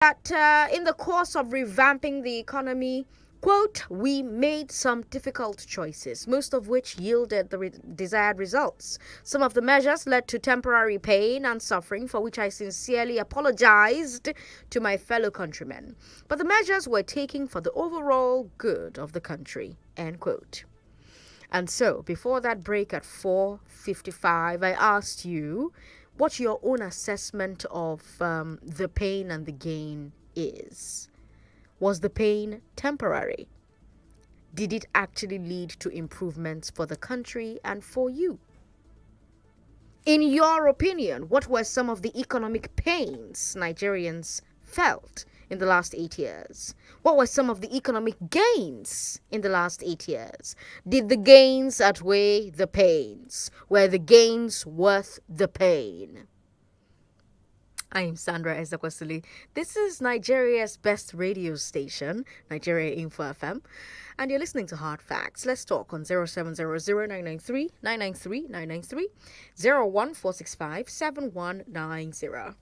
that in the course of revamping the economy, quote, we made some difficult choices, most of which yielded the desired results. Some of the measures led to temporary pain and suffering, for which I sincerely apologized to my fellow countrymen. But the measures were taken for the overall good of the country, end quote. And so, before that break at 4:55, I asked you what your own assessment of the pain and the gain is. Was the pain temporary? Did it actually lead to improvements for the country and for you? In your opinion, what were some of the economic pains Nigerians felt in the last 8 years? What were some of the economic gains in the last 8 years? Did the gains outweigh the pains? Were the gains worth the pain? I'm Sandra Ezekwesili. This is Nigeria's best radio station, Nigeria Info FM. And you're listening to Hard Facts. Let's talk on 0700-993-993-993, 01465-7190.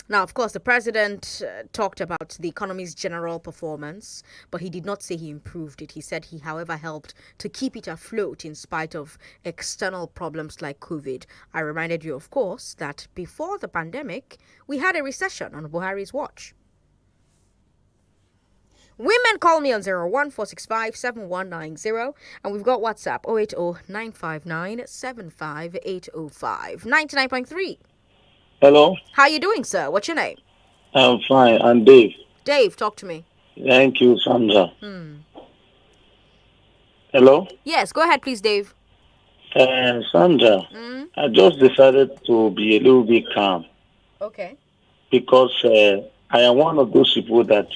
Now, of course, the president talked about the economy's general performance, but he did not say he improved it. He said he, however, helped to keep it afloat in spite of external problems like COVID. I reminded you, of course, that before the pandemic, we had a recession on Buhari's watch. Women call me on 01465-7190, and we've got WhatsApp 080-959-75805. 99.3. Hello. How you doing, sir? What's your name? I'm fine. I'm Dave. Dave, talk to me. Thank you, Sandra. Hello? Yes, go ahead, please, Dave. Sandra, I just decided to be a little bit calm. Okay. Because I am one of those people that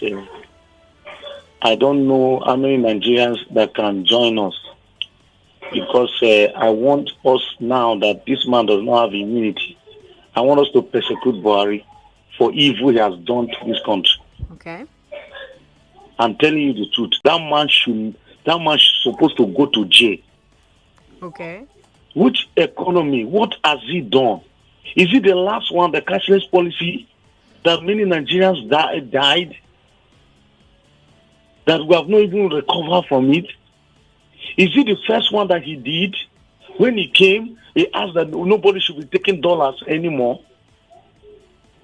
I don't know how many Nigerians that can join us. Because I want us now that this man does not have immunity. I want us to persecute Buhari for evil he has done to this country. Okay. I'm telling you the truth. That man supposed to go to jail. Okay. Which economy? What has he done? Is it the last one, the cashless policy, that many Nigerians died? That we have not even recovered from it? Is it the first one that he did? When he came, he asked that nobody should be taking dollars anymore.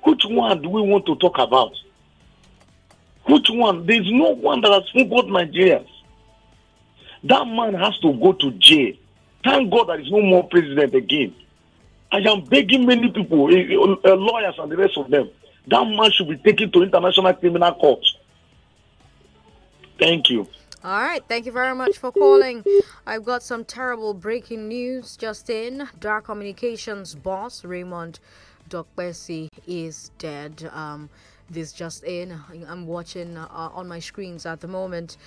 Which one do we want to talk about? Which one? There's no one that has favored Nigerians. That man has to go to jail. Thank God there is no more president again. I am begging many people, lawyers and the rest of them, that man should be taken to International Criminal Court. Thank you. All right, thank you very much for calling. I've got some terrible breaking news just in. Dark Communications boss Raymond Dokbesi is dead. This just in. I'm watching on my screens at the moment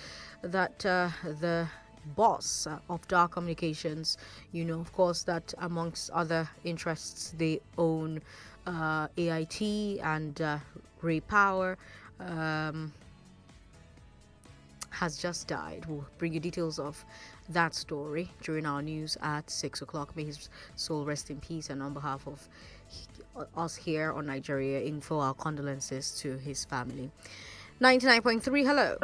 that the boss of Dark Communications, of course, that amongst other interests, they own AIT and Ray Power. Has just died. We'll bring you details of that story during our news at 6 o'clock. May his soul rest in peace, and on behalf of us here on Nigeria Info, our condolences to his family. 99.3, hello.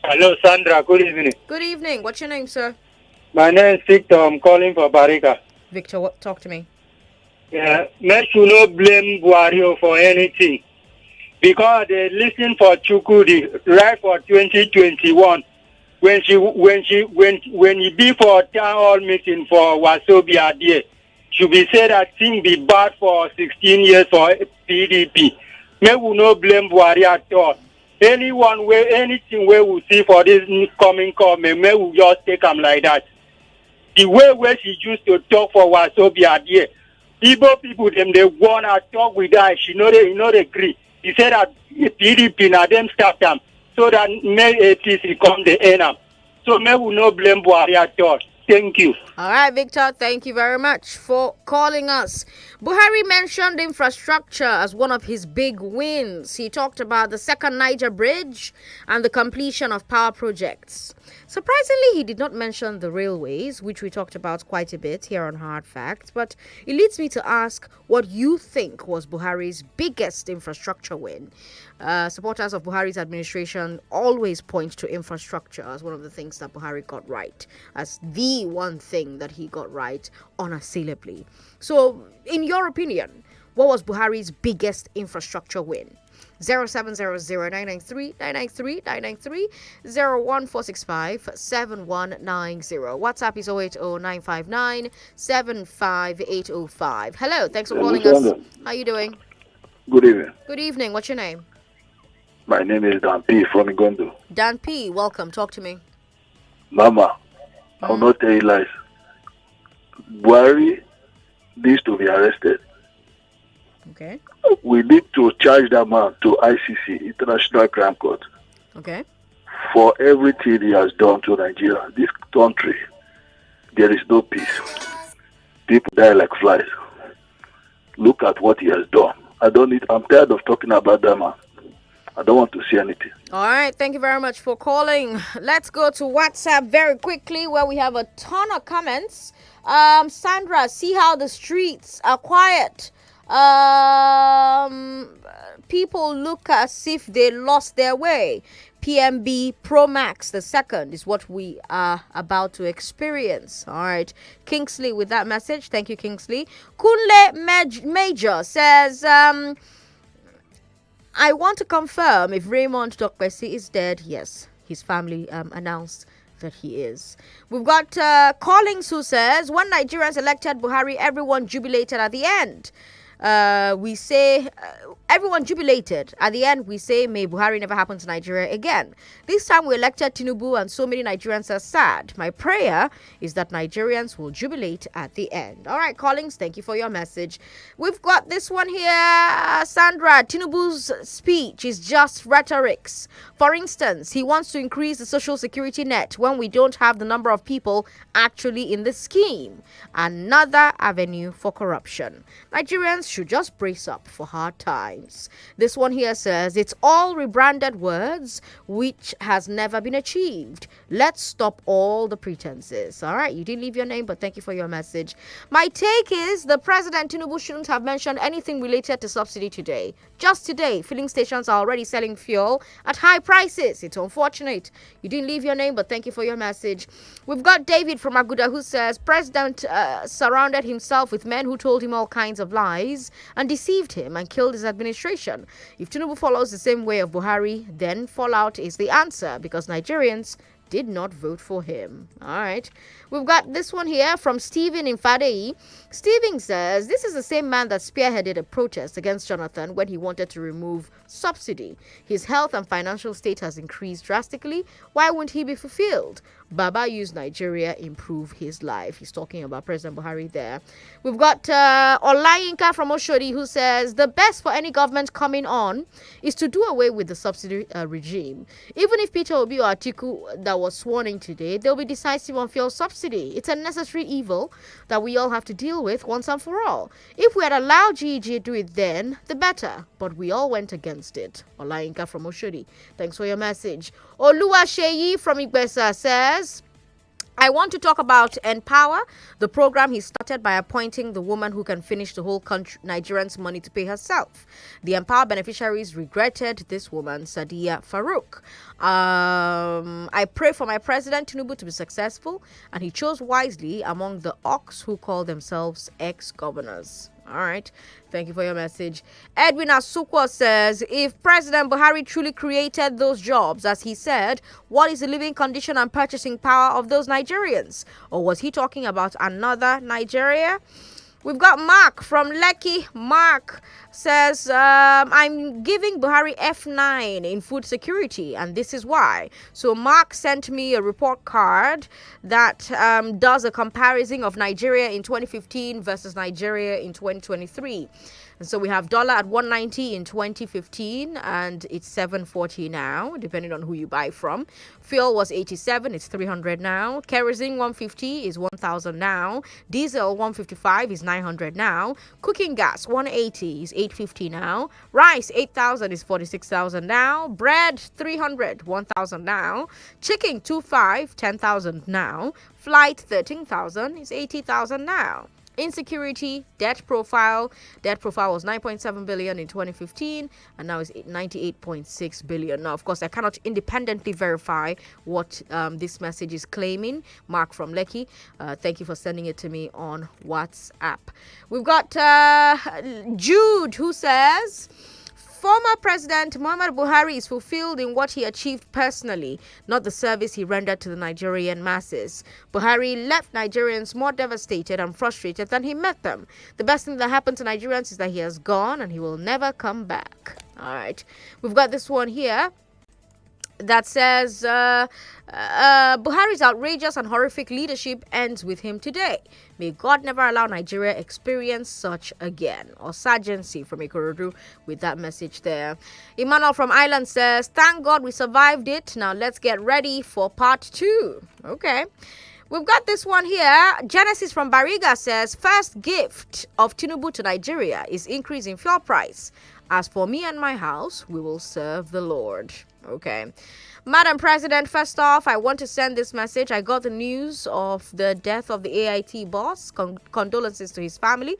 Hello, Sandra. Good evening. Good evening. What's your name, sir? My name is Victor. I'm calling for Barika. Victor, talk to me. Yeah, make you no blame Buhari for anything. Because they listen for Chukudi right for 2021 when he be for town hall meeting for Wasobia there, she be said that thing be bad for 16 years for PDP. May we no blame Buhari at all. Anything where we see for this coming comment, may we just take them like that. The way where she used to talk for Wasobia there, Igbo people them they wanna talk with her, she know they agree. He said that PDP now them start them so that may APC come the end up. So may we no blame Buhari at all. Thank you. All right, Victor, thank you very much for calling us. Buhari mentioned infrastructure as one of his big wins. He talked about the second Niger bridge and the completion of power projects. Surprisingly, he did not mention the railways, which we talked about quite a bit here on Hard Facts. But it leads me to ask what you think was Buhari's biggest infrastructure win. Supporters of Buhari's administration always point to infrastructure as one of the things that Buhari got right, as the one thing that he got right unassailably. So, in your opinion, what was Buhari's biggest infrastructure win? 0700-993-993-993, 01465-7190. WhatsApp is 080-959-75805. Hello, thanks for calling us. How are you doing? Good evening. Good evening. What's your name? My name is Dan P. from Igondo. Dan P, welcome. Talk to me. Mama, I will not tell you lies. Buhari needs to be arrested. Okay. We need to charge that man to ICC, International Crime Court, Okay. for everything he has done to Nigeria. This country, there is no peace. People die like flies. Look at what he has done. I'm tired of talking about that man. I don't want to see anything. All right. Thank you very much for calling. Let's go to WhatsApp very quickly where we have a ton of comments. Sandra, see how the streets are quiet. People look as if they lost their way. PMB Pro Max, the second, is what we are about to experience. All right. Kingsley with that message. Thank you, Kingsley. Kunle Major says, I want to confirm if Raymond Dokbesi is dead. Yes, his family announced that he is. We've got Collins who says, when Nigerians elected Buhari, everyone jubilated at the end. We say everyone jubilated. At the end, we say, may Buhari never happen to Nigeria again. This time we elected Tinubu and so many Nigerians are sad. My prayer is that Nigerians will jubilate at the end. All right, Collins, thank you for your message. We've got this one here. Sandra, Tinubu's speech is just rhetorics. For instance, he wants to increase the social security net when we don't have the number of people actually in the scheme. Another avenue for corruption. Nigerians should just brace up for hard times. This one here says, it's all rebranded words which has never been achieved. Let's stop all the pretenses. All right, you didn't leave your name, but thank you for your message. My take is the President Tinubu shouldn't have mentioned anything related to subsidy today. Just today, filling stations are already selling fuel at high prices. It's unfortunate. You didn't leave your name, but thank you for your message. We've got David from Aguda who says, President surrounded himself with men who told him all kinds of lies and deceived him and killed his administration. If Tinubu follows the same way of Buhari, then fallout is the answer because Nigerians did not vote for him. All right. We've got this one here from Stephen in Fadei. Stephen says, this is the same man that spearheaded a protest against Jonathan when he wanted to remove subsidy. His health and financial state has increased drastically. Why wouldn't he be fulfilled? Baba used Nigeria, improve his life. He's talking about President Buhari there. We've got Olayinka from Oshodi who says, the best for any government coming on is to do away with the subsidy regime. Even if Peter Obi or Atiku that was sworn in today, they'll be decisive on fuel subsidy. It's a necessary evil that we all have to deal with once and for all. If we had allowed GEG to do it then, the better. But we all went against it. Olayinka from Oshodi, thanks for your message. Oluwaseyi from Igbesa says, I want to talk about Empower, the program he started by appointing the woman who can finish the whole country, Nigerians' money to pay herself. The Empower beneficiaries regretted this woman, Sadiya Farouk. I pray for my president, Tinubu, to be successful, and he chose wisely among the ox who call themselves ex-governors. All right. Thank you for your message. Edwin Asukwa says, if President Buhari truly created those jobs, as he said, what is the living condition and purchasing power of those Nigerians? Or was he talking about another Nigeria? We've got Mark from Lekki. Mark says, I'm giving Buhari F9 in food security, and this is why. So Mark sent me a report card that does a comparison of Nigeria in 2015 versus Nigeria in 2023. And so we have dollar at 190 in 2015, and it's 740 now, depending on who you buy from. Fuel was 87, it's 300 now. Kerosene 150 is 1,000 now. Diesel 155 is 900 now. Cooking gas 180 is 850 now. Rice 8,000 is 46,000 now. Bread 300, 1,000 now. Chicken 25, 10,000 now. Flight 13,000 is 80,000 now. Insecurity, debt profile was 9.7 billion in 2015, and now it's 98.6 billion. Now, of course, I cannot independently verify what this message is claiming. Mark from Lekki, thank you for sending it to me on WhatsApp. We've got Jude, who says, former President Muhammadu Buhari is fulfilled in what he achieved personally, not the service he rendered to the Nigerian masses. Buhari left Nigerians more devastated and frustrated than he met them. The best thing that happened to Nigerians is that he has gone and he will never come back. All right. We've got this one here that says Buhari's outrageous and horrific leadership ends with him today. May God never allow Nigeria experience such again. Or Sergeancy from Ikorodu with that message there. Emmanuel from Ireland says, thank God we survived it. Now let's get ready for part 2. Okay. We've got this one here. Genesis from Bariga says, first gift of Tinubu to Nigeria is increase in fuel price. As for me and my house, we will serve the Lord. Okay. Madam President, first off, I want to send this message. I got the news of the death of the AIT boss. Condolences to his family.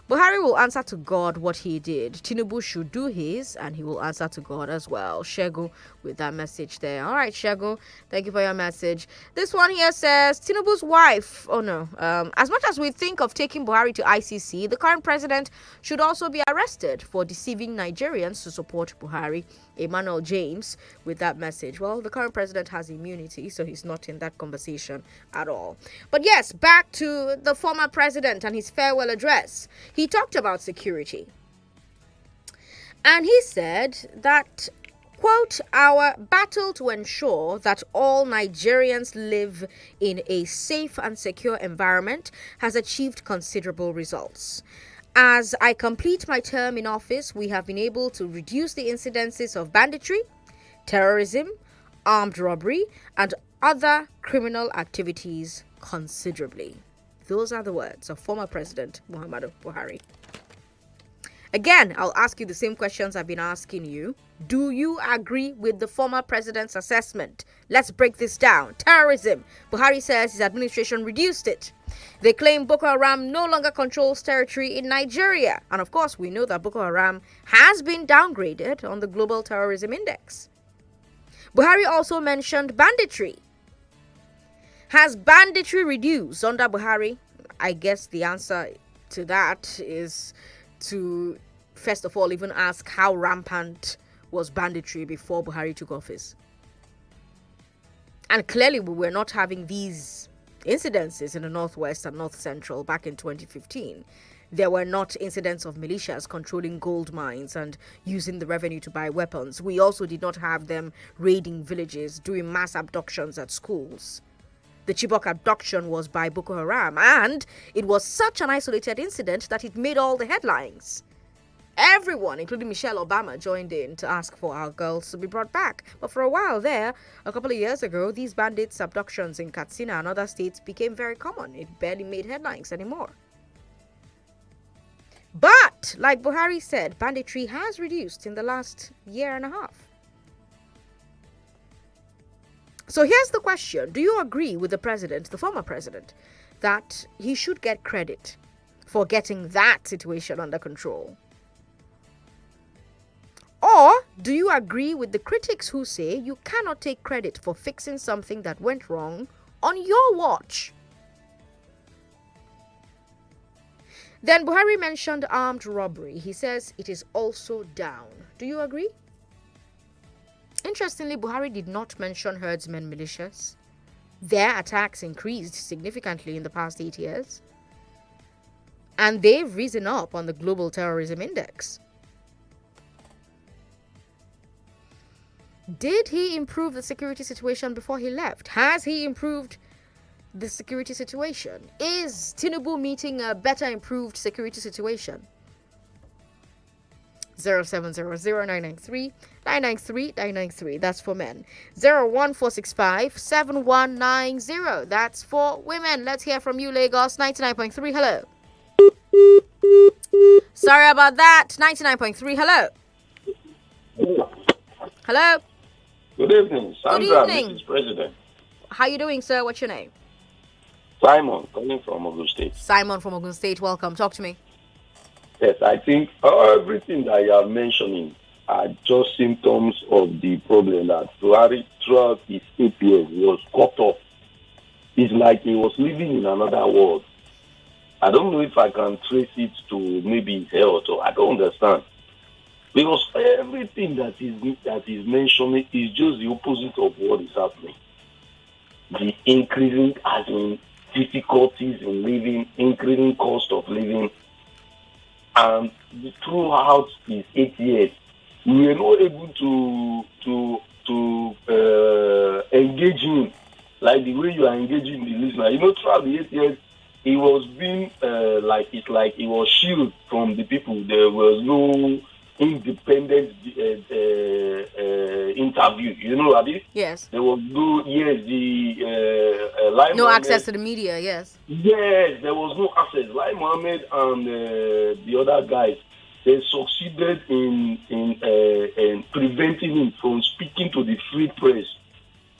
Buhari will answer to God what he did. Tinubu should do his, and he will answer to God as well. Shegu with that message there. All right, Shegu, thank you for your message. This one here says, Tinubu's wife, as much as we think of taking Buhari to ICC, the current president should also be arrested for deceiving Nigerians to support Buhari. Emmanuel James with that message. Well, the current president has immunity, so he's not in that conversation at all. But yes, back to the former president and his farewell address. He talked about security. And he said that, quote, our battle to ensure that all Nigerians live in a safe and secure environment has achieved considerable results. As I complete my term in office, we have been able to reduce the incidences of banditry, terrorism, armed robbery, and other criminal activities considerably. Those are the words of former President Muhammadu Buhari. Again, I'll ask you the same questions I've been asking you. Do you agree with the former president's assessment? Let's break this down. Terrorism. Buhari says his administration reduced it. They claim Boko Haram no longer controls territory in Nigeria. And of course, we know that Boko Haram has been downgraded on the Global Terrorism Index. Buhari also mentioned banditry. Has banditry reduced under Buhari? I guess the answer to that is to, first of all, even ask how rampant was banditry before Buhari took office. And clearly we were not having these incidences in the Northwest and North Central back in 2015. There were not incidents of militias controlling gold mines and using the revenue to buy weapons. We also did not have them raiding villages, doing mass abductions at schools. The Chibok abduction was by Boko Haram, and it was such an isolated incident that it made all the headlines. Everyone, including Michelle Obama, joined in to ask for our girls to be brought back. But for a while there, a couple of years ago, these bandits' abductions in Katsina and other states became very common. It barely made headlines anymore. But, like Buhari said, banditry has reduced in the last year and a half. So here's the question. Do you agree with the president, the former president, that he should get credit for getting that situation under control? Or do you agree with the critics who say you cannot take credit for fixing something that went wrong on your watch? Then Buhari mentioned armed robbery. He says it is also down. Do you agree? Interestingly, Buhari did not mention herdsmen militias. Their attacks increased significantly in the past 8 years. And they've risen up on the Global Terrorism Index. Did he improve the security situation before he left? Has he improved the security situation? Is Tinubu meeting a better improved security situation? 0700-993-993. That's for men. 01465-7190. That's for women. Let's hear from you, Lagos. 99.3. Hello. Sorry about that. 99.3. Hello. Hello. Good evening, Sandra, Good evening. Mrs. President. How you doing, sir? What's your name? Simon, calling from Ogun State. Simon from Ogun State. Welcome. Talk to me. Yes, I think everything that you are mentioning are just symptoms of the problem that Buhari throughout his 8 years was cut off. It's like he was living in another world. I don't know if I can trace it to maybe his health, or I don't understand. Because everything that is mentioning is just the opposite of what is happening. The increasing, as in difficulties in living, increasing cost of living, and throughout his 8 years, we were not able to engage him like the way you are engaging the listener. You know, throughout the 8 years, he was being like he was shielded from the people. There was no independent interview. You know, Abi? Yes. There was no no access to the media. Yes. Yes, there was no access. Like Mohammed and the other guys, they succeeded in preventing him from speaking to the free press.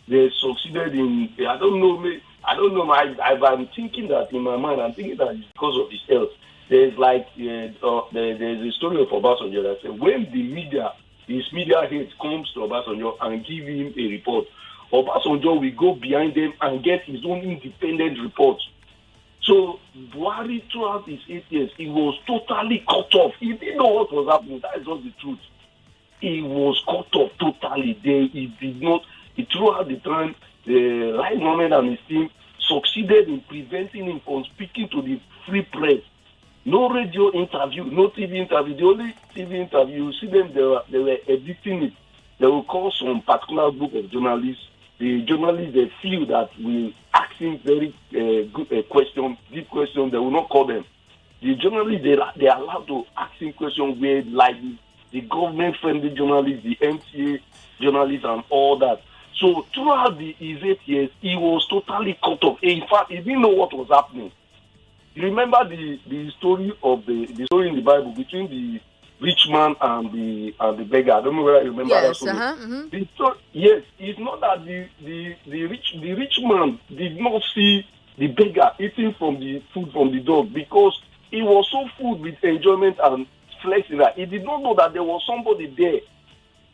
They succeeded in, I don't know. I'm thinking that in my mind, I'm thinking that it's because of his health. There's like there's a story of Obasanjo that said when his media head comes to Obasanjo and give him a report, Obasanjo will go behind them and get his own independent report. So Buhari, throughout his 8 years, he was totally cut off. He didn't know what was happening. That is just the truth. He was cut off totally. He did not. Throughout the time, Lai Mohammed and his team succeeded in preventing him from speaking to the free press. No radio interview, no TV interview. The only TV interview, you see them, they were editing it. They will call some particular group of journalists. The journalists, they feel that we asking very good question, deep question. They will not call them. The journalists, they are allowed to ask him questions where, like the government-friendly journalists, the MTA journalists, and all that. So throughout his 8 years, he was totally cut off. In fact, he didn't know what was happening. You remember the story of the story in the Bible between the rich man and the beggar. I don't know whether you remember that story. Yes, it's not that the rich man did not see the beggar eating from the food from the dog because he was so full with enjoyment and flexing that he did not know that there was somebody there.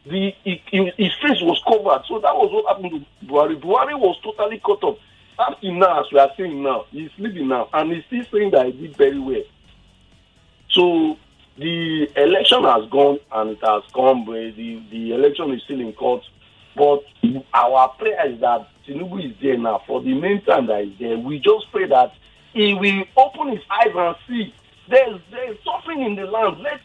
His face was covered, so that was what happened to Buhari. Buhari was totally cut off. Up to now, as we are saying now, he's living now, and he's still saying that he did very well. So the election has gone, and it has come. The election is still in court, but our prayer is that Tinubu is there now. For the meantime that he's there, we just pray that he will open his eyes and see there's suffering in the land. Let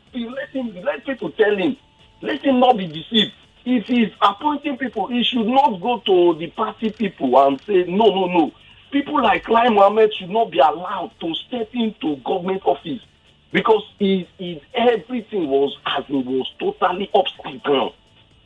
people tell him. Let him not be deceived. If he's appointing people, he should not go to the party people and say, no. People like Lai Mohammed should not be allowed to step into government office because everything was totally upside down.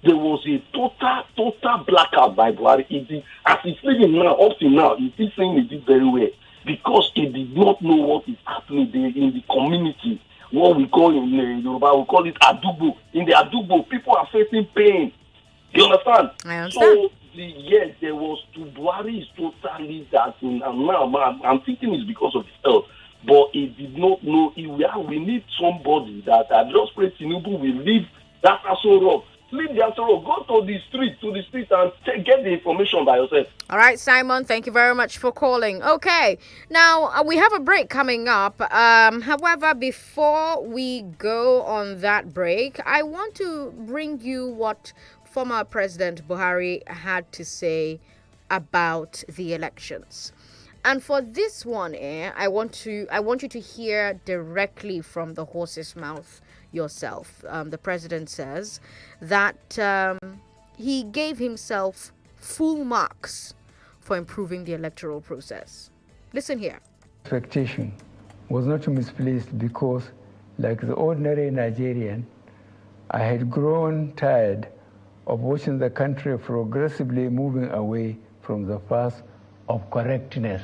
There was a total blackout by Buhari. As he's living now, up to now, he's still saying he did very well because he did not know what is happening there in the community. What we call in Yoruba, we call it Adubo. In the Adubo, people are facing pain. You understand? I understand. So, yes, there was to Buhari is totally that. And now I'm thinking it's because of his health. But he did not know. We need somebody that I just pray Tinubu will leave that Aso Rock. Leave the Aso Rock. Go to the street and get the information by yourself. All right, Simon, thank you very much for calling. Okay, now we have a break coming up. However, before we go on that break, I want to bring you what former President Buhari had to say about the elections. And for this one, I want you to hear directly from the horse's mouth yourself. The president says that he gave himself full marks for improving the electoral process. Listen here. Expectation was not misplaced because, like the ordinary Nigerian, I had grown tired of watching the country progressively moving away from the path of correctness.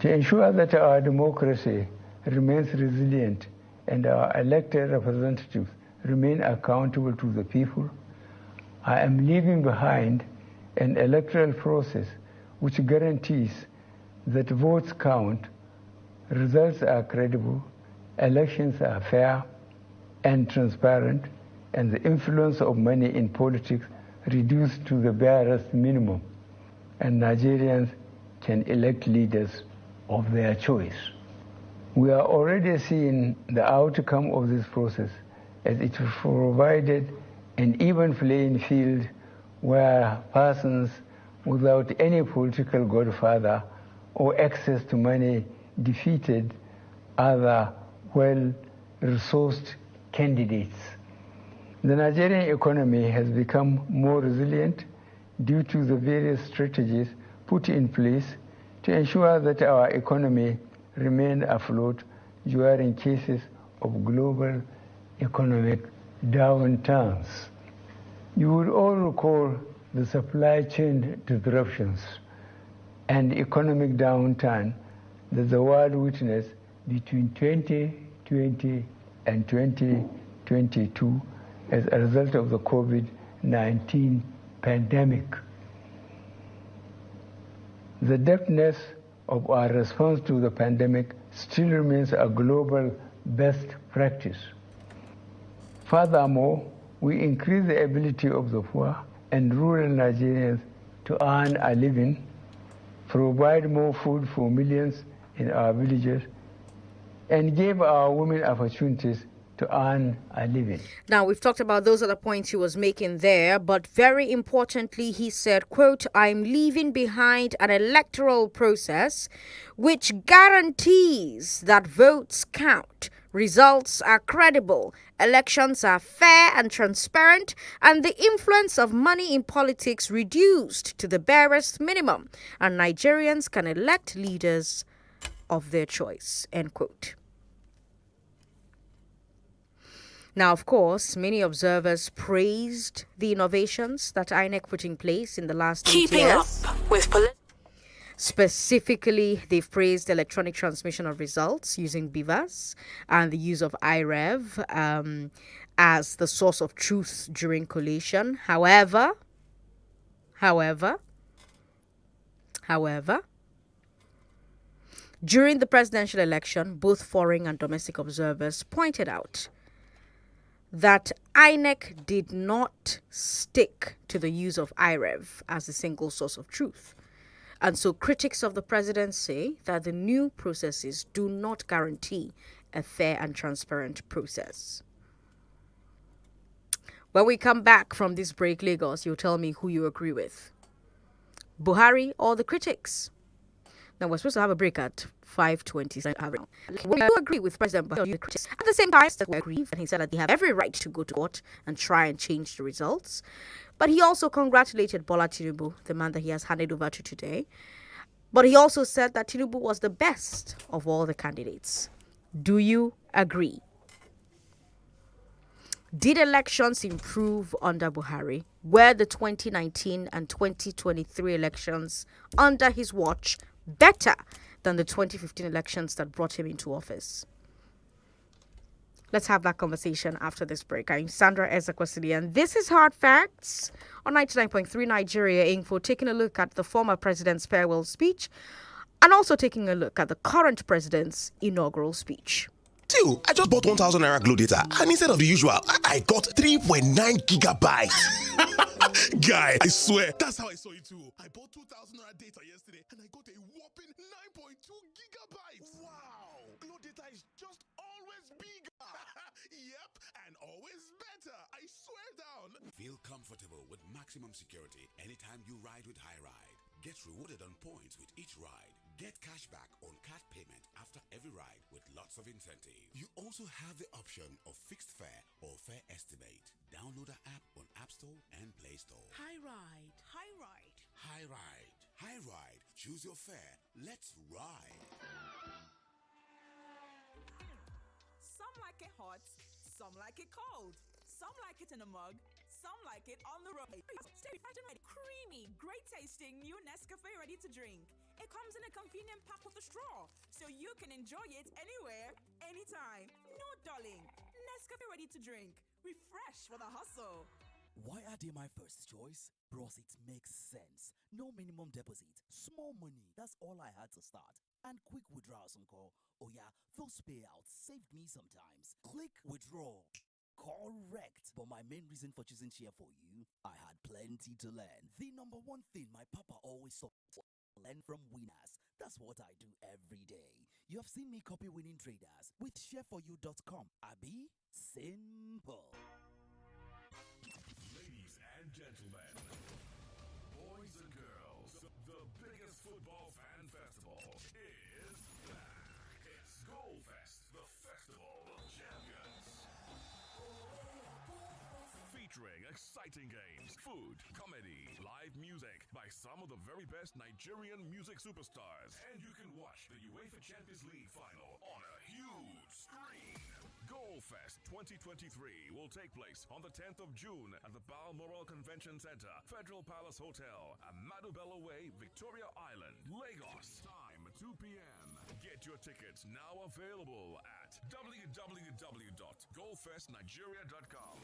To ensure that our democracy remains resilient and our elected representatives remain accountable to the people, I am leaving behind an electoral process which guarantees that votes count, results are credible, elections are fair and transparent, and the influence of money in politics reduced to the barest minimum, and Nigerians can elect leaders of their choice. We are already seeing the outcome of this process, as it provided an even playing field where persons without any political godfather or access to money defeated other well-resourced candidates. The Nigerian economy has become more resilient due to the various strategies put in place to ensure that our economy remain afloat during cases of global economic downturns. You will all recall the supply chain disruptions and economic downturn that the world witnessed between 2020 and 2022 as a result of the COVID-19 pandemic. The depthness of our response to the pandemic still remains a global best practice. Furthermore, we increase the ability of the poor and rural Nigerians to earn a living, provide more food for millions in our villages, and give our women opportunities to earn a living. Now, we've talked about those other points he was making there, but very importantly, he said, quote, I'm leaving behind an electoral process which guarantees that votes count, results are credible, elections are fair and transparent, and the influence of money in politics reduced to the barest minimum, and Nigerians can elect leaders of their choice, end quote. Now, of course, many observers praised the innovations that INEC put in place in the last 8 years. Keeping up with Specifically, they've praised electronic transmission of results using BIVAS and the use of IREV as the source of truth during collation. However, during the presidential election, both foreign and domestic observers pointed out that INEC did not stick to the use of IREV as the single source of truth. And so critics of the president say that the new processes do not guarantee a fair and transparent process. When we come back from this break, Lagos, you'll tell me who you agree with, Buhari or the critics. Now, we're supposed to have a break at 5:20. We do agree with President Buhari. At the same time, we agree, and he said that they have every right to go to court and try and change the results. But he also congratulated Bola Tinubu, the man that he has handed over to today. But he also said that Tinubu was the best of all the candidates. Do you agree? Did elections improve under Buhari? Were the 2019 and 2023 elections under his watch better than the 2015 elections that brought him into office? Let's have that conversation after this break. I'm Sandra Ezekwesili, and this is Hard Facts on 99.3 Nigeria Info, taking a look at the former president's farewell speech and also taking a look at the current president's inaugural speech. I just bought 1,000 Naira Glow data, and instead of the usual, I got 3.9 gigabytes. Guy, I swear, that's how I saw it too. I bought 2,000 Naira data yesterday, and I got a whopping 9.2 gigabytes. Wow! Glow data is just always bigger. Yep, and always better. I swear down. Feel comfortable with maximum security anytime you ride with HiRide. Get rewarded on points with each ride. Get cashback on card payment after every ride with lots of incentives. You also have the option of fixed fare or fare estimate. Download the app on App Store and Play Store. HiRide. HiRide. HiRide. HiRide. Choose your fare. Let's ride. Some like it hot, Some like it cold, some like it in a mug, some like it on the road. Stay fresh and ready. Creamy, great tasting new Nescafe ready to drink. It comes in a convenient pack with a straw, so you can enjoy it anywhere, anytime. No dulling. Nescafe ready to drink. Refresh for the hustle. Why are they my first choice? Bros, it makes sense. No minimum deposit, small money. That's all I had to start. And quick withdrawals on call. Oh yeah, those payouts saved me sometimes. Click withdraw. Correct. But my main reason for choosing Share for You, I had plenty to learn. The number one thing my papa always saw. Learn from winners. That's what I do every day. You have seen me copy winning traders with shareforyou.com. Abi, simple. Ladies and gentlemen, boys and girls, the biggest football fan festival is back. It's Goal Fest, the Festival of Champions. Featuring exciting games, food, comedy, live music by some of the very best Nigerian music superstars. And you can watch the UEFA Champions League final on a huge screen. Goal Fest 2023 will take place on the 10th of June at the Balmoral Convention Center, Federal Palace Hotel, Amadu Bello Way, Victoria Island, Lagos. Time 2 p.m. Get your tickets now available at www.goalfestnigeria.com.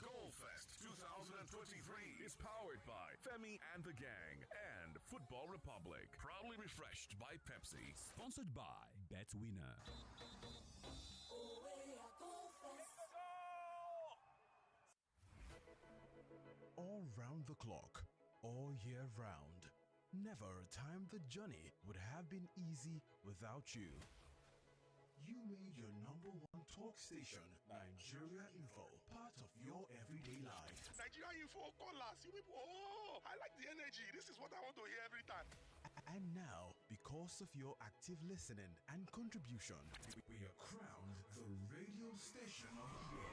Goalfest 2023 is powered by Femi and the Gang and Football Republic. Proudly refreshed by Pepsi. Sponsored by BetWinner. All round the clock, all year round. Never a time the journey would have been easy without you. You made your number one talk station, Nigeria Info, part of your everyday life. Nigeria Info, call us. You people, I like the energy. This is what I want to hear every time. And now, because of your active listening and contribution, we are crowned the radio station of the year.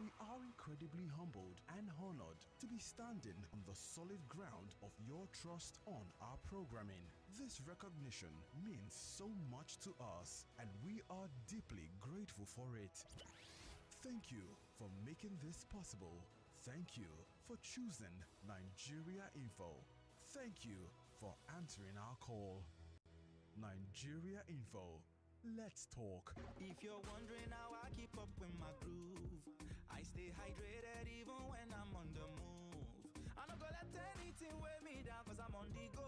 We are incredibly humbled and honored to be standing on the solid ground of your trust on our programming. This recognition means so much to us, and we are deeply grateful for it. Thank you for making this possible. Thank you for choosing Nigeria Info. Thank you for answering our call. Nigeria Info. Let's talk. If you're wondering how I keep up with my groove, I stay hydrated even when I'm on the move. I'm not gonna let anything weigh me down cause I'm on the go.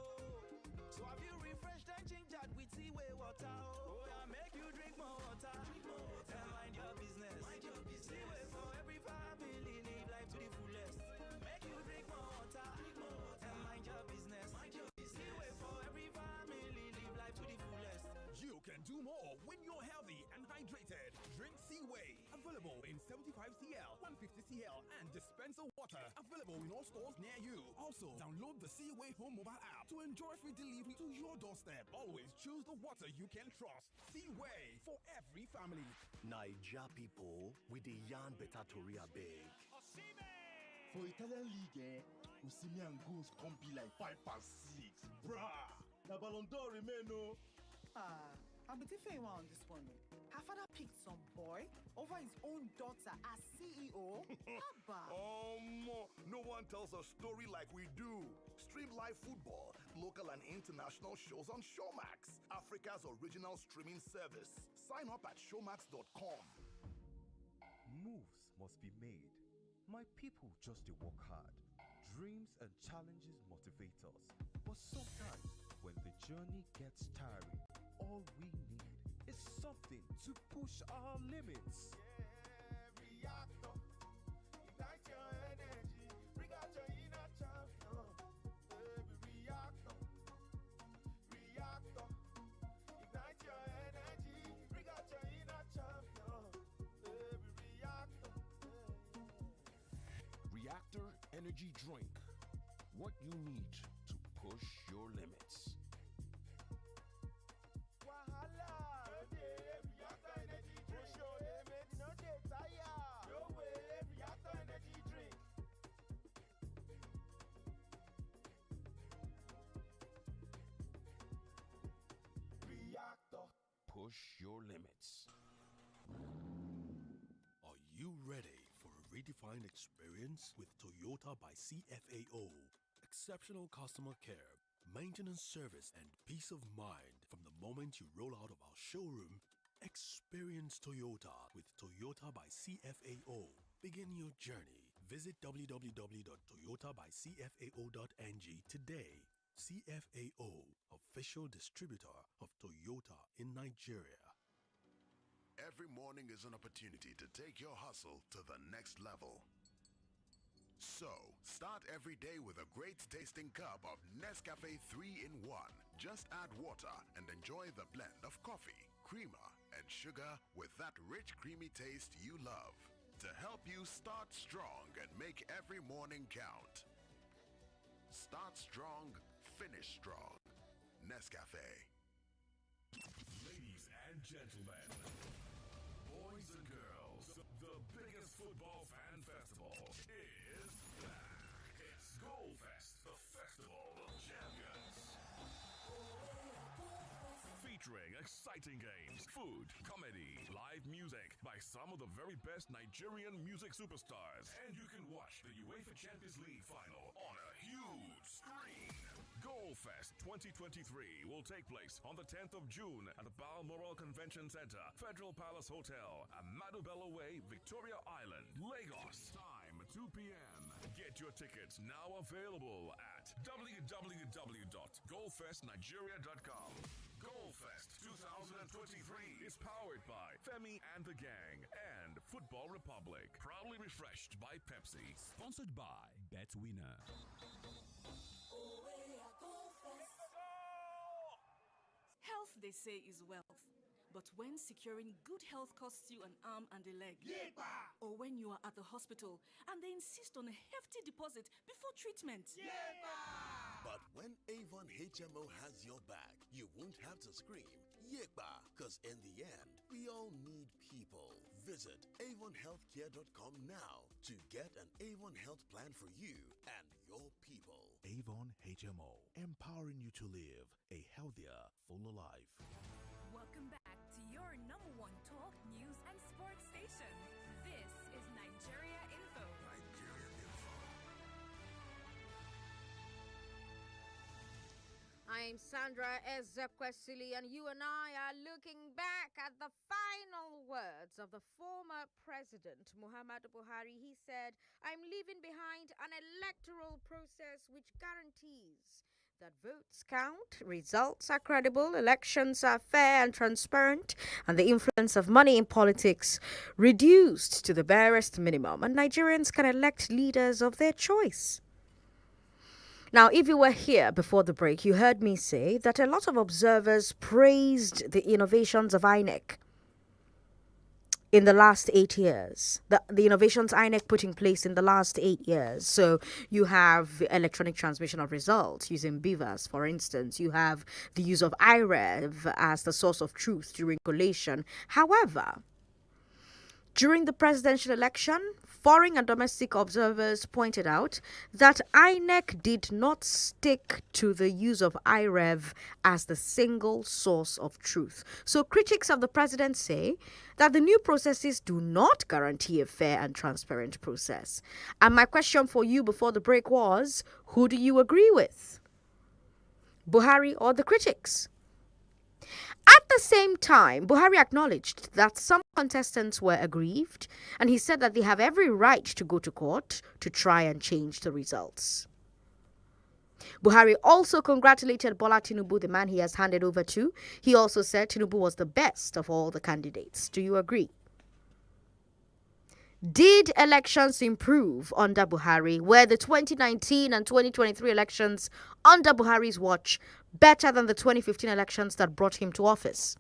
So have you refreshed and gingered with seaway water? Oh yeah, make you drink more water. Drink more water. And mind your business. Mind your business. Seaway for every family, live life to the fullest. Make you drink more water. Drink more water. And mind your business. Mind your business. Seaway for every family, live life to the fullest. You can do more when you're healthy and hydrated. Drink Seaway. Available in 75 cl, 150 cl, and dispenser water. Available in all stores near you. Also, download the Seaway Home mobile app to enjoy free delivery to your doorstep. Always choose the water you can trust. Seaway for every family. Naija people with the yarn better tori abeg. For Italian league, Osimhen and goals come be like 5 and 6. Bruh, the Ballon d'Or remain no. I'm a different one on this one. Her father picked some boy over his own daughter as CEO. No one tells a story like we do. Stream live football, local and international shows on Showmax, Africa's original streaming service. Sign up at showmax.com. Moves must be made. My people just to work hard. Dreams and challenges motivate us. But sometimes, when the journey gets tiring, all we need is something to push our limits. Yeah, reactor, ignite your energy, bring out your inner champion. Baby, reactor, ignite your energy, bring out your inner champion. Baby, reactor. Reactor Energy Drink. What you need to push your limits. Wahala, reactor energy drink. Push your limits, no dey tire. No way, reactor energy drink. Reactor. push your limits. Are you ready for a redefined experience with Toyota by CFAO? Exceptional customer care, maintenance service, and peace of mind from the moment you roll out of our showroom. Experience Toyota with Toyota by CFAO. Begin your journey. Visit www.toyotabycfao.ng today. CFAO, official distributor of Toyota in Nigeria. Every morning is an opportunity to take your hustle to the next level. So, start every day with a great tasting cup of Nescafe 3-in-1. Just add water and enjoy the blend of coffee, creamer, and sugar with that rich, creamy taste you love. To help you start strong and make every morning count. Start strong, finish strong. Nescafe. Ladies and gentlemen, boys and girls, the biggest football fan festival is back. It's Goalfest, the Festival of Champions. Featuring exciting games, food, comedy, live music by some of the very best Nigerian music superstars. And you can watch the UEFA Champions League final on a huge screen. Goalfest 2023 will take place on the 10th of June at the Balmoral Convention Center, Federal Palace Hotel, Amadu Bello Way, Victoria Island, Lagos. Time 2 p.m. Get your tickets now available at www.goalfestnigeria.com. Goalfest 2023 is powered by Femi and the Gang and Football Republic. Proudly refreshed by Pepsi. Sponsored by BetWinner. Health, they say, is wealth. But when securing good health costs you an arm and a leg, or when you are at the hospital and they insist on a hefty deposit before treatment, But when Avon HMO has your back, you won't have to scream, Yekba, because in the end, we all need people. Visit avonhealthcare.com now to get an Avon Health plan for you and your people. Avon HMO, empowering you to live a healthier, fuller life. Welcome back to your number one talk, news, and sports station. This is Nigeria Info. I'm Sandra Ezekwesili, and you and I are looking back at the final words of the former president, Muhammadu Buhari. He said, "I'm leaving behind an electoral process which guarantees that votes count, results are credible, elections are fair and transparent, and the influence of money in politics reduced to the barest minimum, and Nigerians can elect leaders of their choice." Now, if you were here before the break, you heard me say that a lot of observers praised the innovations of INEC in the last 8 years. The innovations INEC put in place in the last 8 years. So you have electronic transmission of results using BIVAS, for instance. You have the use of IREV as the source of truth during collation. However, during the presidential election, foreign and domestic observers pointed out that INEC did not stick to the use of IREV as the single source of truth. So critics of the president say that the new processes do not guarantee a fair and transparent process. And my question for you before the break was, who do you agree with? Buhari or the critics? At the same time, Buhari acknowledged that some contestants were aggrieved, and he said that they have every right to go to court to try and change the results. Buhari also congratulated Bola Tinubu, the man he has handed over to. He also said Tinubu was the best of all the candidates. Do you agree? Did elections improve under Buhari? Were the 2019 and 2023 elections under Buhari's watch better than the 2015 elections that brought him to office?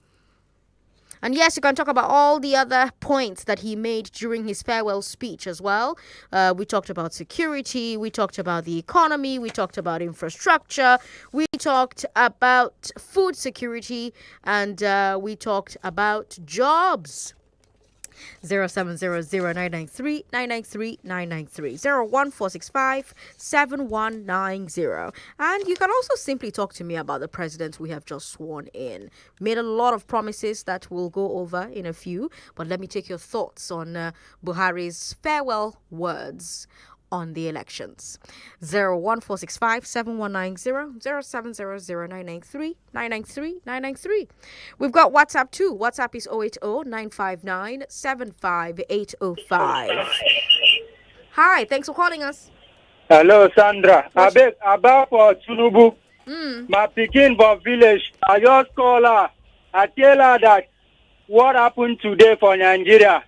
And yes, you can talk about all the other points that he made during his farewell speech as well. We talked about security, we talked about the economy, we talked about infrastructure, we talked about food security, and we talked about jobs. 0700993 01465 7190. And you can also simply talk to me about the president we have just sworn in. Made a lot of promises that we'll go over in a few, but let me take your thoughts on Buhari's farewell words on the elections. 01465 7190 0700993 We've got WhatsApp too. WhatsApp is 080-959-75805. Hi, thanks for calling us. Hello, Sandra. I beg about for Tinubu. My pikin for village. I just call her. I tell her that what happened today for Nigeria.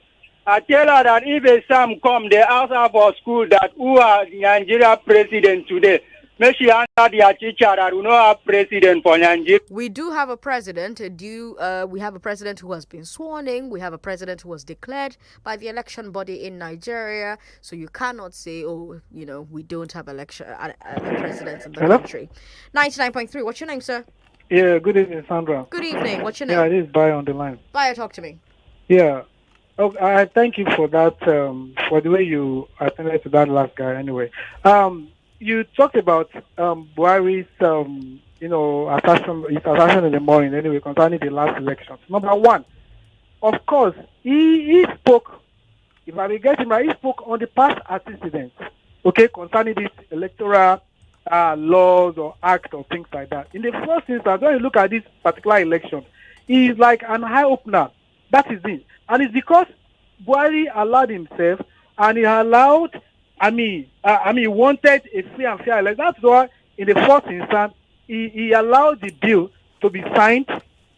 I tell her that if a Sam come, they ask her for school that who are Nigeria president today. Make she answer their teacher that we know our president for Nigeria. We do have a president. We have a president who has been sworn in. We have a president who was declared by the election body in Nigeria. So you cannot say, we don't have a president in the country. 99.3. What's your name, sir? Yeah, good evening, Sandra. Good evening. What's your name? Yeah, this is Bayo on the line. Bayo, talk to me. Yeah. Okay, I thank you for that, for the way you attended to that last guy anyway. You talked about Buhari's, his assassin in the morning anyway concerning the last elections. Number one, of course, he spoke, if I may get him right, he spoke on the past antecedents, okay, concerning this electoral laws or act or things like that. In the first instance, when you look at this particular election, he is like an eye-opener. That is it. And it's because Buhari allowed himself and he allowed, he wanted a free and fair election. That's why in the first instance, he allowed the bill to be signed,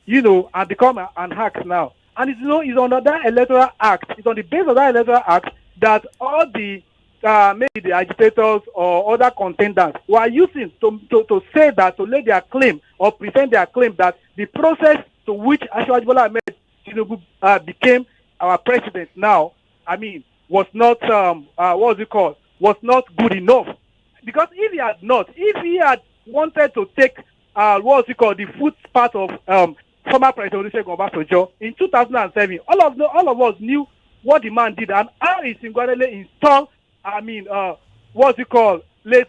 and become an act now. And it's on that electoral act, it's on the basis of that electoral act that all the, maybe the agitators or other contenders were using to say that, to lay their claim or present their claim that the process to which Ashwaji Bola Ahmed Tinubu became our president now, was not, was not good enough. Because if he had wanted to take, the footpath of former President Olusegun Obasanjo in 2007, all of us knew what the man did and how he singularly installed, late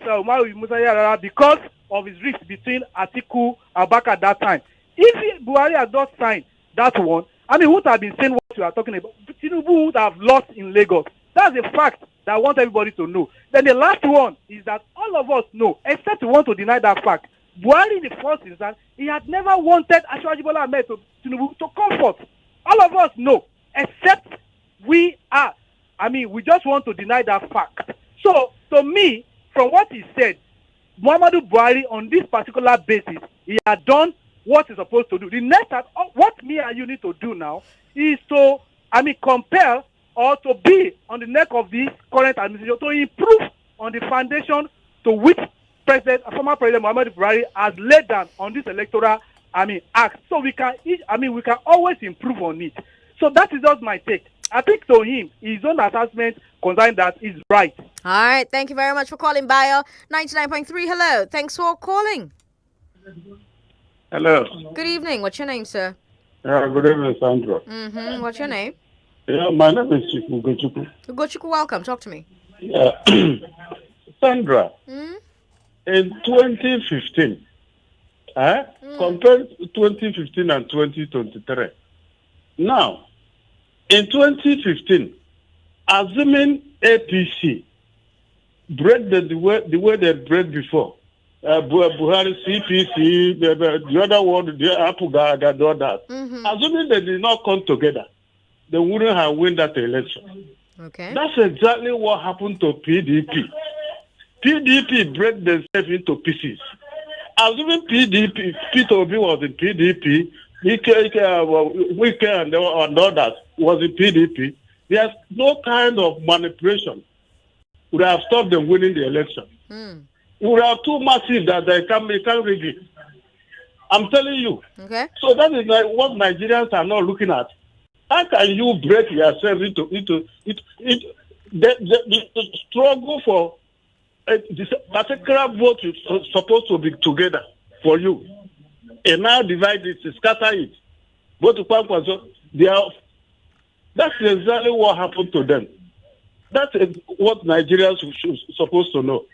Umaru Musa Yar'Adua because of his rift between Atiku and Abubakar at that time. If Buhari had not signed that one, who would have been saying what you are talking about? Tinubu would have lost in Lagos. That's a fact that I want everybody to know. Then the last one is that all of us know, except we want to deny that fact. Buhari in the first instance, he had never wanted Ashwaji Bola Ahmed Tinubu to comfort. All of us know, except we just want to deny that fact. So, to me, from what he said, Muhammadu Buhari on this particular basis, he had done what he's supposed to do. The next, what me and you need to do now is to, compel or to be on the neck of this current administration to improve on the foundation to which former President Muhammadu Buhari has laid down on this electoral, act. So we can always improve on it. So that is just my take. I think to him, his own assessment concerning that is right. All right. Thank you very much for calling, Bayo. 99.3, hello. Thanks for calling. Hello. Good evening. What's your name, sir? Good evening, Sandra. What's your name? Yeah, my name is Chifu Gochuku. Gochuku, welcome. Talk to me. Yeah. Sandra, in 2015, compare 2015 and 2023. Now, in 2015, assuming APC break the way they break before, Buhari, CPC, the other one, the Apuga, and all that. Assuming they did not come together, they wouldn't have won that election. Okay. That's exactly what happened to PDP. PDP break themselves into pieces. Assuming PDP, Peter Obi was in PDP, Wike and others was in PDP, there's no kind of manipulation would have stopped them winning the election. We are too massive that they can't rig it. I'm telling you. Okay. So that is like what Nigerians are not looking at. How can you break yourself into the struggle for this particular vote is supposed to be together for you, and now divide it, scatter it. Both to Kwankwaso, they are That's exactly what happened to them. That's what Nigerians should supposed to know.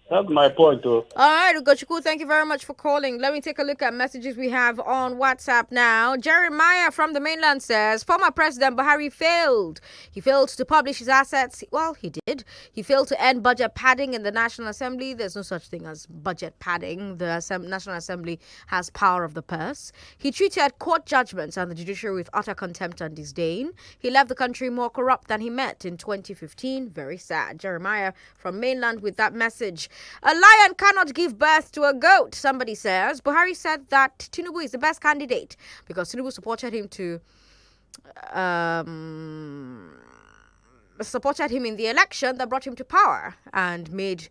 That's my point. All right, Ugochukwu, thank you very much for calling. Let me take a look at messages we have on WhatsApp now. Jeremiah from the mainland says, former President Buhari failed. He failed to publish his assets. Well, he did. He failed to end budget padding in the National Assembly. There's no such thing as budget padding. The National Assembly has power of the purse. He treated court judgments and the judiciary with utter contempt and disdain. He left the country more corrupt than he met in 2015. Very sad. Jeremiah from mainland with that message. A lion cannot give birth to a goat, somebody says. Buhari said that Tinubu is the best candidate because Tinubu supported him in the election that brought him to power and made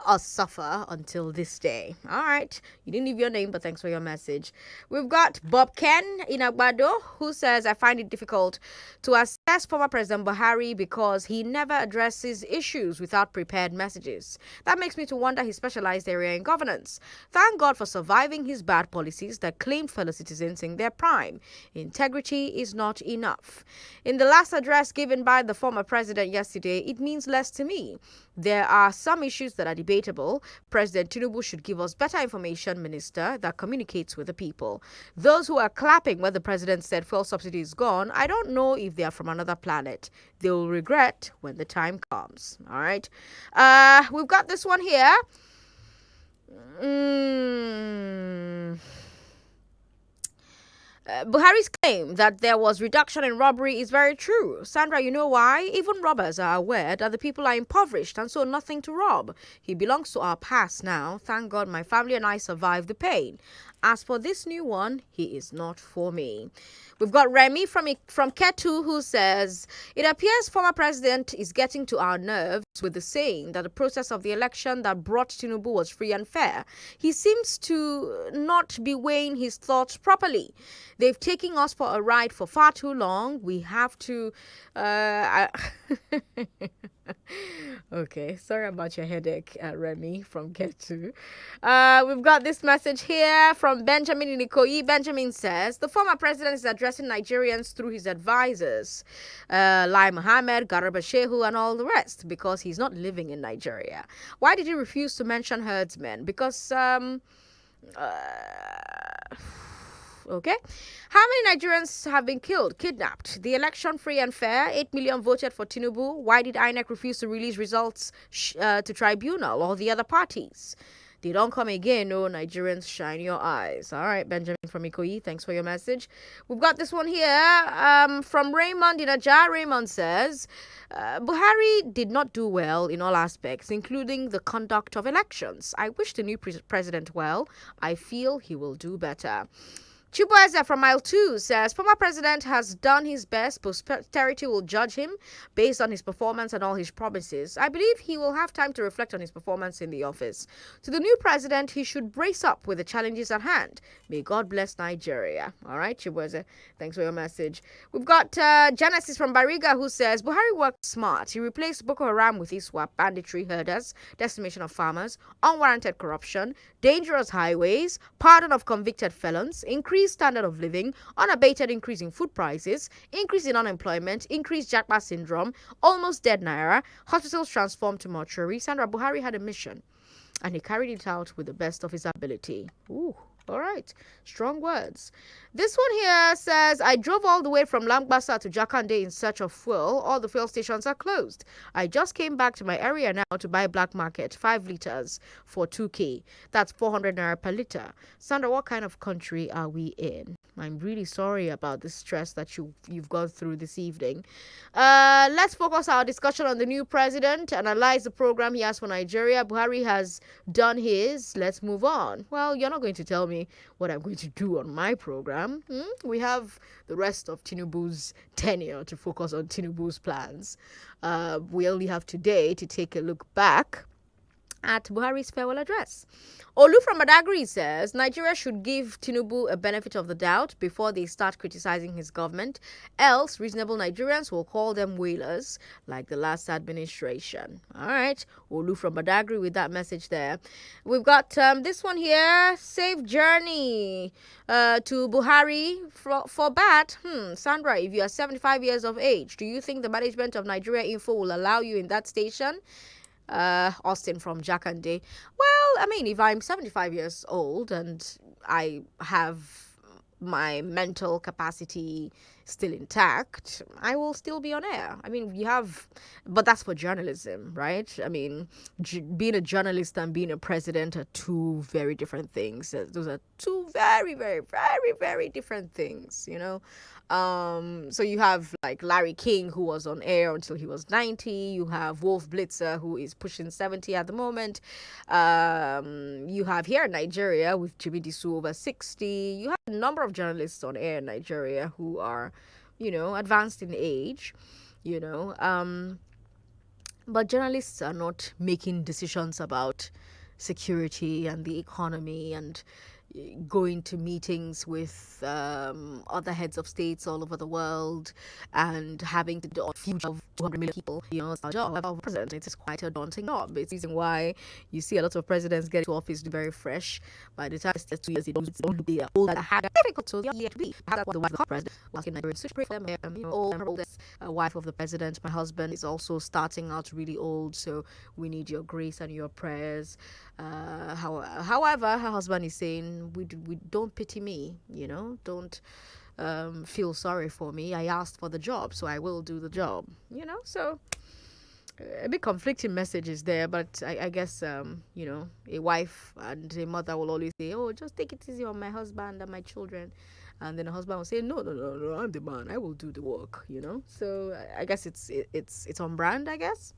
us suffer until this day. All right. You didn't leave your name, but thanks for your message. We've got Bob Ken in Agbado who says, I find it difficult to assess former President Buhari because he never addresses issues without prepared messages. That makes me to wonder his specialized area in governance. Thank God for surviving his bad policies that claimed fellow citizens in their prime. Integrity is not enough. In the last address given by the former president yesterday, it means less to me. There are some issues that are debatable. President Tinubu should give us better information, minister, that communicates with the people. Those who are clapping when the president said fuel subsidy is gone, I don't know if they are from another planet. They will regret when the time comes. All right. We've got this one here. Buhari's claim that there was reduction in robbery is very true. Sandra, you know why? Even robbers are aware that the people are impoverished and so nothing to rob. He belongs to our past now. Thank God my family and I survived the pain. As for this new one, he is not for me. We've got Remy from Ketu who says, it appears former president is getting to our nerves with the saying that the process of the election that brought Tinubu was free and fair. He seems to not be weighing his thoughts properly. They've taken us for a ride for far too long. We have to... Okay, sorry about your headache, Remy from Ketu. We've got this message here from Benjamin in Ikoyi. Benjamin says, the former president is addressing Nigerians through his advisors, Lai Mohammed, Garba Shehu, and all the rest, because he's not living in Nigeria. Why did he refuse to mention herdsmen? Because, okay. How many Nigerians have been killed, kidnapped? The election free and fair. 8 million voted for Tinubu. Why did INEC refuse to release results to tribunal or the other parties? They don't come again. No, Nigerians, shine your eyes. All right, Benjamin from Ikoyi, thanks for your message. We've got this one here from Raymond in Aja. Raymond says, Buhari did not do well in all aspects, including the conduct of elections. I wish the new president well. I feel he will do better. Chibueze from Mile 2 says, former president has done his best. Posterity will judge him based on his performance and all his promises. I believe he will have time to reflect on his performance in the office. To the new president, he should brace up with the challenges at hand. May God bless Nigeria. All right, Chibueze, thanks for your message. We've got Genesis from Bariga who says, Buhari worked smart. He replaced Boko Haram with ISWAP, banditry, herders, decimation of farmers, unwarranted corruption, dangerous highways, pardon of convicted felons, increased standard of living, unabated increase in food prices, increase in unemployment, increased Jackpot syndrome, almost dead Naira, hospitals transformed to mortuary. Sandra, Buhari had a mission and he carried it out with the best of his ability. Ooh. All right. Strong words. This one here says, I drove all the way from Lambasa to Jakande in search of fuel. All the fuel stations are closed. I just came back to my area now to buy black market, 5 liters for 2K. That's 400 naira per liter. Sandra, what kind of country are we in? I'm really sorry about the stress that you've gone through this evening. Let's focus our discussion on the new president, analyze the program he has for Nigeria. Buhari has done his. Let's move on. Well, you're not going to tell me what I'm going to do on my program. We have the rest of Tinubu's tenure to focus on Tinubu's plans. We only have today to take a look back at Buhari's farewell address. Olu from Badagry says Nigeria should give Tinubu a benefit of the doubt before they start criticizing his government, else reasonable Nigerians will call them whalers like the last administration. All right, Olu from Badagry with that message there. We've got this one here, safe journey to Buhari for BAT. Sandra, if you are 75 years of age, do you think the management of Nigeria Info will allow you in that station? Austin from Jakande. Well, I mean, if I'm 75 years old and I have my mental capacity still intact, I will still be on air. I mean, but that's for journalism, right? I mean, being a journalist and being a president are two very different things. Those are two very, very, very, very different things, you know? So you have like Larry King, who was on air until he was 90. You have Wolf Blitzer, who is pushing 70 at the moment. You have here in Nigeria with Jimmy Disu over 60. You have a number of journalists on air in Nigeria who are, advanced in age, but journalists are not making decisions about security and the economy and going to meetings with other heads of states all over the world and having to do a future of 200 million people. It's our job of president. It is quite a daunting job. It's the reason why you see a lot of presidents get to office very fresh. By the time it's 2 years, they don't look the old that have difficult to the year to be. That's what the wife of the president was in Nigeria. So pray for them. Oldest wife of the president, my husband, is also starting out really old, so we need your grace and your prayers. However, her husband is saying, we don't pity me, don't feel sorry for me. I asked for the job, so I will do the job, so a bit conflicting messages there, but I guess a wife and a mother will always say, oh, just take it easy on my husband and my children. And then the husband will say, no, I'm the man. I will do the work, So I guess it's on brand, I guess.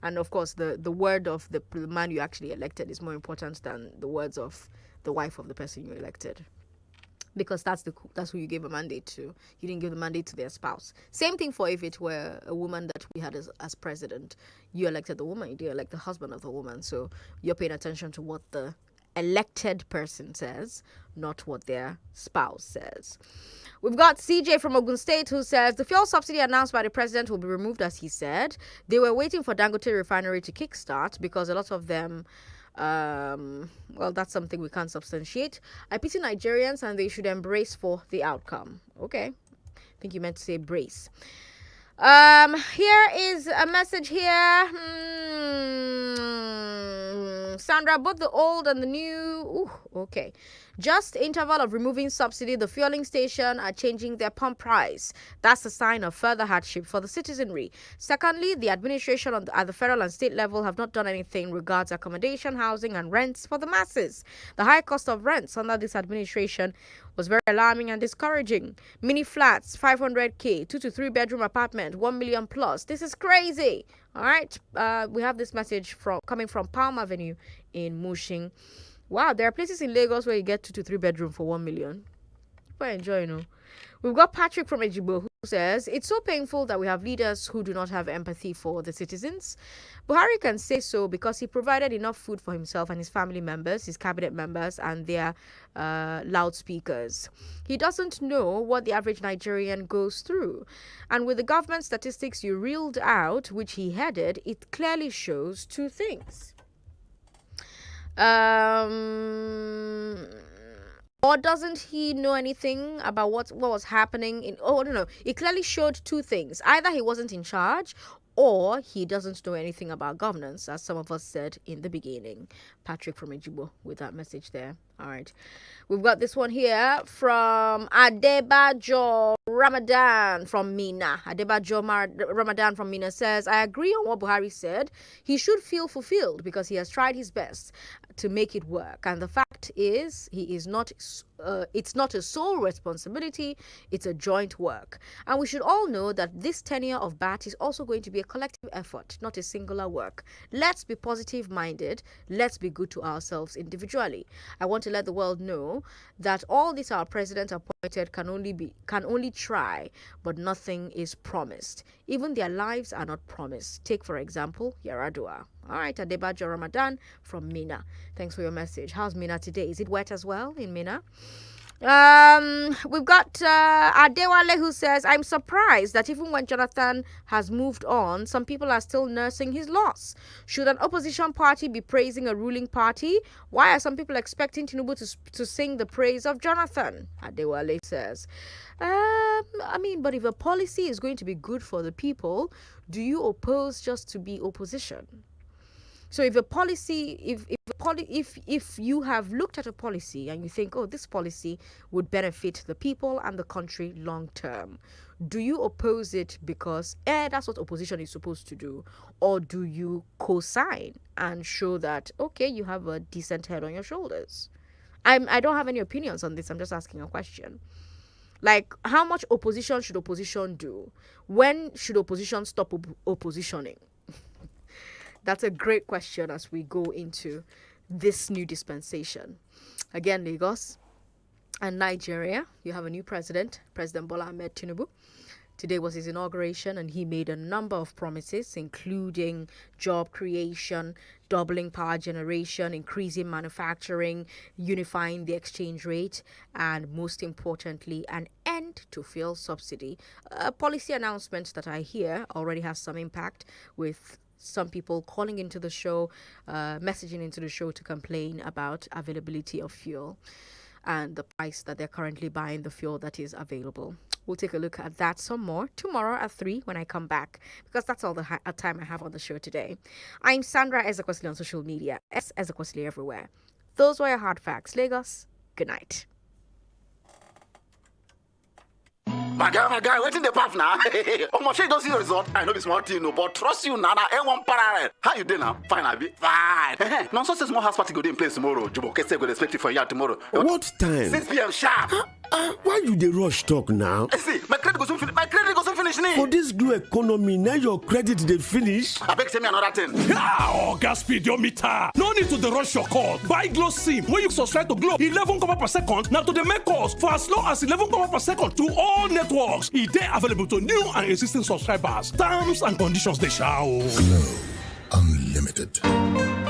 And of course, the word of the man you actually elected is more important than the words of the wife of the person you elected. Because that's who you gave a mandate to. You didn't give the mandate to their spouse. Same thing for if it were a woman that we had as president. You elected the woman. You didn't elect the husband of the woman. So you're paying attention to what the elected person says, not what their spouse says. We've got CJ from Ogun State who says the fuel subsidy announced by the president will be removed, as he said. They were waiting for Dangote refinery to kickstart because a lot of them, well, that's something we can't substantiate. I pity Nigerians and they should embrace for the outcome. Okay. I think you meant to say brace. Here is a message here. Sandra, both the old and the new. Okay. Just interval of removing subsidy, the fueling station are changing their pump price. That's a sign of further hardship for the citizenry. Secondly, the administration at the federal and state level have not done anything regards accommodation, housing, and rents for the masses. The high cost of rents under this administration was very alarming and discouraging. Mini flats, 500k, 2 to 3 bedroom apartment, 1 million plus. This is crazy. All right. We have this message coming from Palm Avenue in Mushin. Wow, there are places in Lagos where you get 2 to 3 bedroom for 1 million. Quite enjoy, We've got Patrick from Ejibo who says, it's so painful that we have leaders who do not have empathy for the citizens. Buhari can say so because he provided enough food for himself and his family members, his cabinet members, and their loudspeakers. He doesn't know what the average Nigerian goes through. And with the government statistics you reeled out, which he headed, it clearly shows two things. Or doesn't he know anything about what was happening in... Oh, no. It clearly showed two things. Either he wasn't in charge or he doesn't know anything about governance, as some of us said in the beginning. Patrick from Ejibo with that message there. All right. We've got this one here from Adebajo Ramadan from Mina. Adebajo Ramadan from Mina says, I agree on what Buhari said. He should feel fulfilled because he has tried his best to make it work. And the fact is, it's not a sole responsibility, it's a joint work. And we should all know that this tenure of BAT is also going to be a collective effort, not a singular work. Let's be positive-minded. Let's be good to ourselves individually. I want to let the world know that all these our president appointed can only try, but nothing is promised. Even their lives are not promised. Take, for example, Yaradua. All right, Adebajo Ramadan from Mina. Thanks for your message. How's Mina today? Is it wet as well in Mina? We've got Adewale who says, I'm surprised that even when Jonathan has moved on, some people are still nursing his loss. Should an opposition party be praising a ruling party? Why are some people expecting Tinubu to sing the praise of Jonathan? Adewale says, but if a policy is going to be good for the people, do you oppose just to be opposition? So if a policy, if you have looked at a policy and you think, oh, this policy would benefit the people and the country long term, do you oppose it because that's what opposition is supposed to do? Or do you co-sign and show that, okay, you have a decent head on your shoulders? I don't have any opinions on this. I'm just asking a question. Like, how much opposition should opposition do? When should opposition stop oppositioning? That's a great question as we go into this new dispensation. Again, Lagos and Nigeria, you have a new president, President Bola Ahmed Tinubu. Today was his inauguration and he made a number of promises, including job creation, doubling power generation, increasing manufacturing, unifying the exchange rate, and most importantly, an end to fuel subsidy. A policy announcement that I hear already has some impact, with some people calling into the show, messaging into the show to complain about availability of fuel and the price that they're currently buying the fuel that is available. We'll take a look at that some more tomorrow at 3 when I come back, because that's all the time I have on the show today. I'm Sandra Ezekwesili on social media, Ezekwesili everywhere. Those were your hard facts. Lagos, good night. My guy, waiting the path now. Oh, my shit, don't see the result. I know this one thing, no, but trust you, Nana. One parallel. How you doing now? Fine, I be fine. Now, so small house party go in place tomorrow. Jubo, Kese go expect you for you tomorrow. What time? 6 p.m. sharp. Why you dey rush talk now? See, my credit goes finish. For this glue economy, now your credit dey finish. I beg, send me another thing. Gas speedometer. No need to rush your call. Buy Glow SIM. When you subscribe to Glow, 11 copper per second. Now to the make calls for as low as 11 copper per second to all networks. It is available to new and existing subscribers. Terms and conditions they shall. Glow Unlimited.